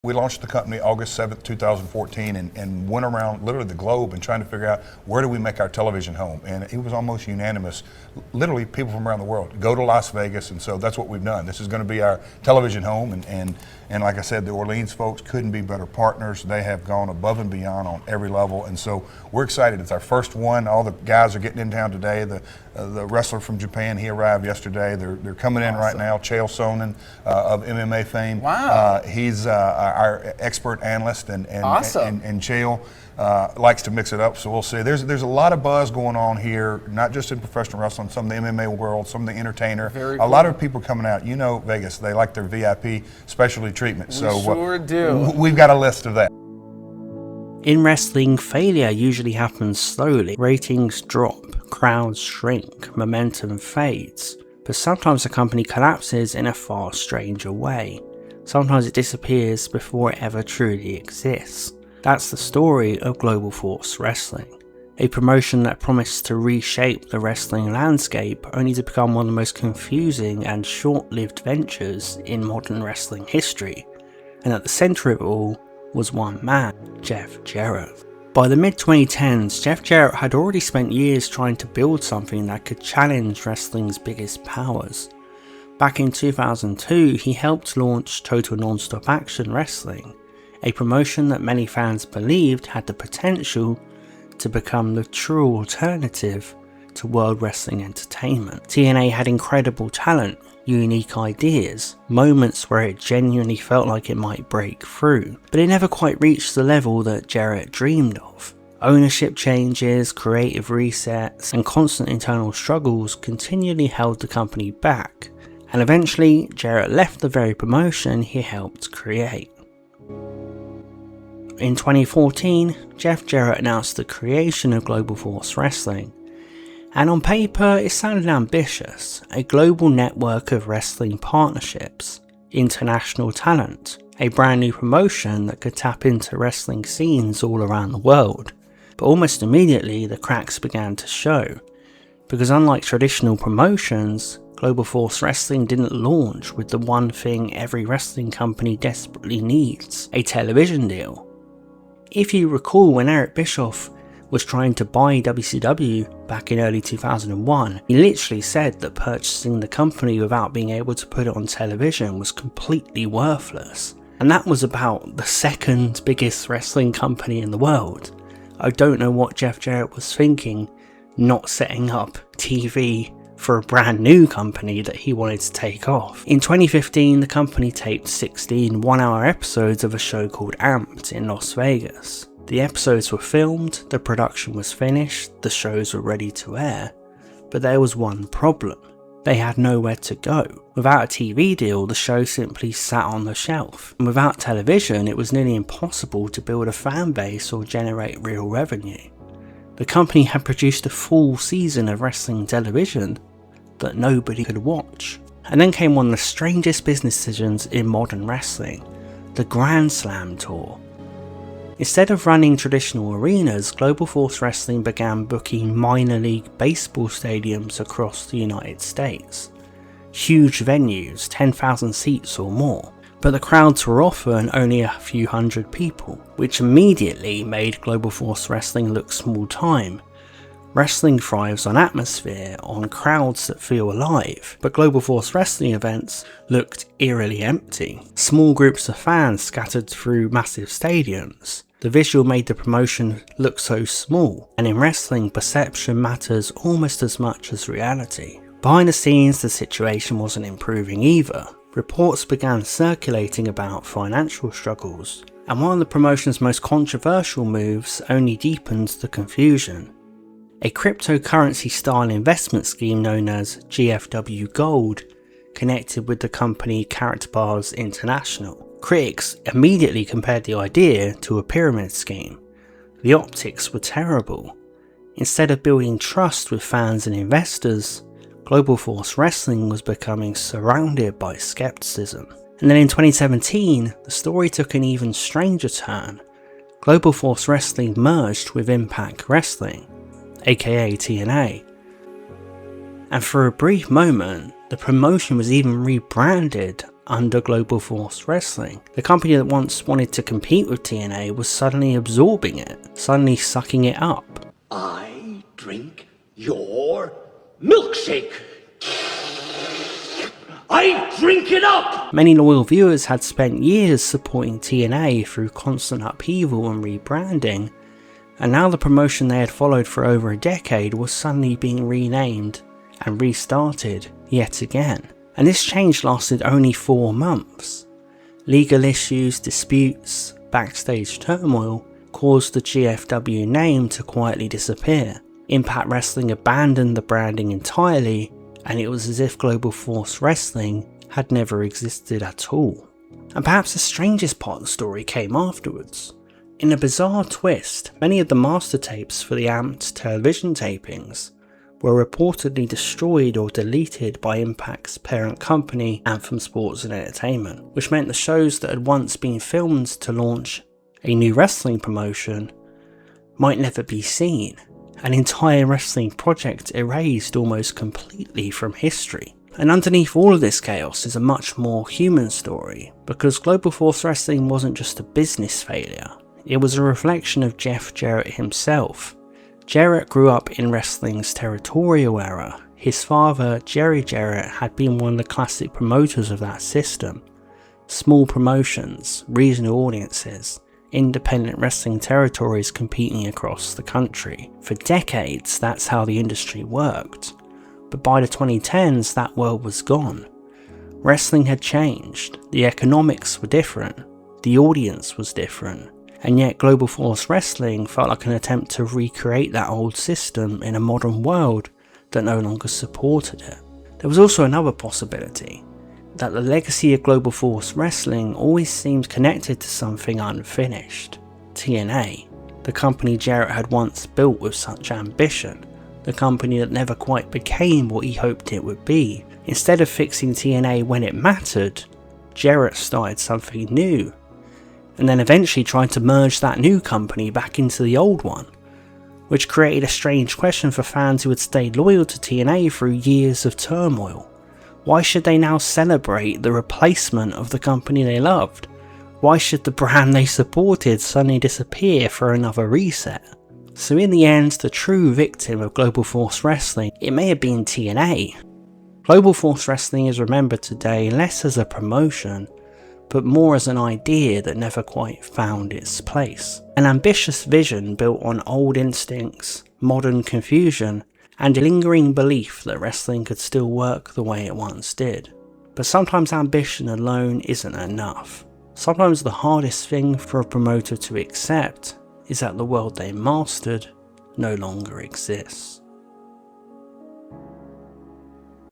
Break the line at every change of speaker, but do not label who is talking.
We launched the company August 7th, 2014, and went around literally the globe and trying to figure out where do we make our television home. And it was almost unanimous, literally people from around the world, go to Las Vegas, and so that's what we've done. This is going to be our television home, and like I said, the Orleans folks couldn't be better partners. They have gone above and beyond on every level, and so we're excited. It's our first one. All the guys are getting in town today. The wrestler from Japan, he arrived yesterday. They're coming in right now. Chael Sonnen of MMA fame.
Wow.
He's our expert analyst, and
awesome.
and Chael likes to mix it up. So we'll see. There's a lot of buzz going on here, not just in professional wrestling, some of the MMA world, some of the entertainer.
Very
a
cool.
lot of people coming out. You know, Vegas, they like their VIP specialty treatment.
We sure do.
We've got a list of that.
In wrestling, failure usually happens slowly. Ratings drop, crowds shrink, momentum fades. But sometimes a company collapses in a far stranger way. Sometimes it disappears before it ever truly exists. That's the story of Global Force Wrestling, a promotion that promised to reshape the wrestling landscape only to become one of the most confusing and short-lived ventures in modern wrestling history. And at the centre of it all was one man, Jeff Jarrett. By the mid-2010s, Jeff Jarrett had already spent years trying to build something that could challenge wrestling's biggest powers. Back in 2002, he helped launch Total Nonstop Action Wrestling, a promotion that many fans believed had the potential to become the true alternative to World Wrestling Entertainment. TNA had incredible talent, unique ideas, moments where it genuinely felt like it might break through, but it never quite reached the level that Jarrett dreamed of. Ownership changes, creative resets, and constant internal struggles continually held the company back, and eventually Jarrett left the very promotion he helped create. In 2014, Jeff Jarrett announced the creation of Global Force Wrestling, and on paper it sounded ambitious: a global network of wrestling partnerships, international talent, a brand new promotion that could tap into wrestling scenes all around the world. But almost immediately the cracks began to show, because unlike traditional promotions, Global Force Wrestling didn't launch with the one thing every wrestling company desperately needs: a television deal. If you recall, when Eric Bischoff was trying to buy WCW back in early 2001, he literally said that purchasing the company without being able to put it on television was completely worthless. And that was about the second biggest wrestling company in the world. I don't know what Jeff Jarrett was thinking, not setting up TV for a brand new company that he wanted to take off. In 2015, the company taped 16 one-hour episodes of a show called Amped in Las Vegas. The episodes were filmed, the production was finished, the shows were ready to air, but there was one problem. They had nowhere to go. Without a TV deal, the show simply sat on the shelf, and without television, it was nearly impossible to build a fan base or generate real revenue. The company had produced a full season of wrestling television that nobody could watch. And then came one of the strangest business decisions in modern wrestling: the Grand Slam Tour. Instead of running traditional arenas, Global Force Wrestling began booking minor league baseball stadiums across the United States. Huge venues, 10,000 seats or more. But the crowds were often only a few hundred people, which immediately made Global Force Wrestling look small time. Wrestling thrives on atmosphere, on crowds that feel alive, but Global Force Wrestling events looked eerily empty. Small groups of fans scattered through massive stadiums. The visual made the promotion look so small, and in wrestling, perception matters almost as much as reality. Behind the scenes, the situation wasn't improving either. Reports began circulating about financial struggles, and one of the promotion's most controversial moves only deepened the confusion. A cryptocurrency-style investment scheme known as GFW Gold connected with the company Karatbars International. Critics immediately compared the idea to a pyramid scheme. The optics were terrible. Instead of building trust with fans and investors, Global Force Wrestling was becoming surrounded by skepticism. And then in 2017, the story took an even stranger turn. Global Force Wrestling merged with Impact Wrestling, aka TNA. And for a brief moment, the promotion was even rebranded under Global Force Wrestling. The company that once wanted to compete with TNA was suddenly absorbing it, suddenly sucking it up.
I drink your milkshake. I drink it up!
Many loyal viewers had spent years supporting TNA through constant upheaval and rebranding, and now the promotion they had followed for over a decade was suddenly being renamed and restarted yet again. And this change lasted only 4 months. Legal issues, disputes, backstage turmoil caused the GFW name to quietly disappear. Impact Wrestling abandoned the branding entirely, and it was as if Global Force Wrestling had never existed at all. And perhaps the strangest part of the story came afterwards. In a bizarre twist, many of the master tapes for the Amped television tapings were reportedly destroyed or deleted by Impact's parent company, Anthem Sports and Entertainment, which meant the shows that had once been filmed to launch a new wrestling promotion might never be seen. An entire wrestling project erased almost completely from history. And underneath all of this chaos is a much more human story, because Global Force Wrestling wasn't just a business failure, it was a reflection of Jeff Jarrett himself. Jarrett grew up in wrestling's territorial era. His father, Jerry Jarrett, had been one of the classic promoters of that system. Small promotions, regional audiences, independent wrestling territories competing across the country. For decades, that's how the industry worked. But by the 2010s, that world was gone. Wrestling had changed, the economics were different, the audience was different, and yet Global Force Wrestling felt like an attempt to recreate that old system in a modern world that no longer supported it. There was also another possibility, that the legacy of Global Force Wrestling always seemed connected to something unfinished. TNA, the company Jarrett had once built with such ambition, the company that never quite became what he hoped it would be. Instead of fixing TNA when it mattered, Jarrett started something new, and then eventually tried to merge that new company back into the old one, which created a strange question for fans who had stayed loyal to TNA through years of turmoil. Why should they now celebrate the replacement of the company they loved? Why should the brand they supported suddenly disappear for another reset? So in the end, the true victim of Global Force Wrestling, it may have been TNA. Global Force Wrestling is remembered today less as a promotion, but more as an idea that never quite found its place. An ambitious vision built on old instincts, modern confusion, and a lingering belief that wrestling could still work the way it once did. But sometimes ambition alone isn't enough. Sometimes the hardest thing for a promoter to accept is that the world they mastered no longer exists.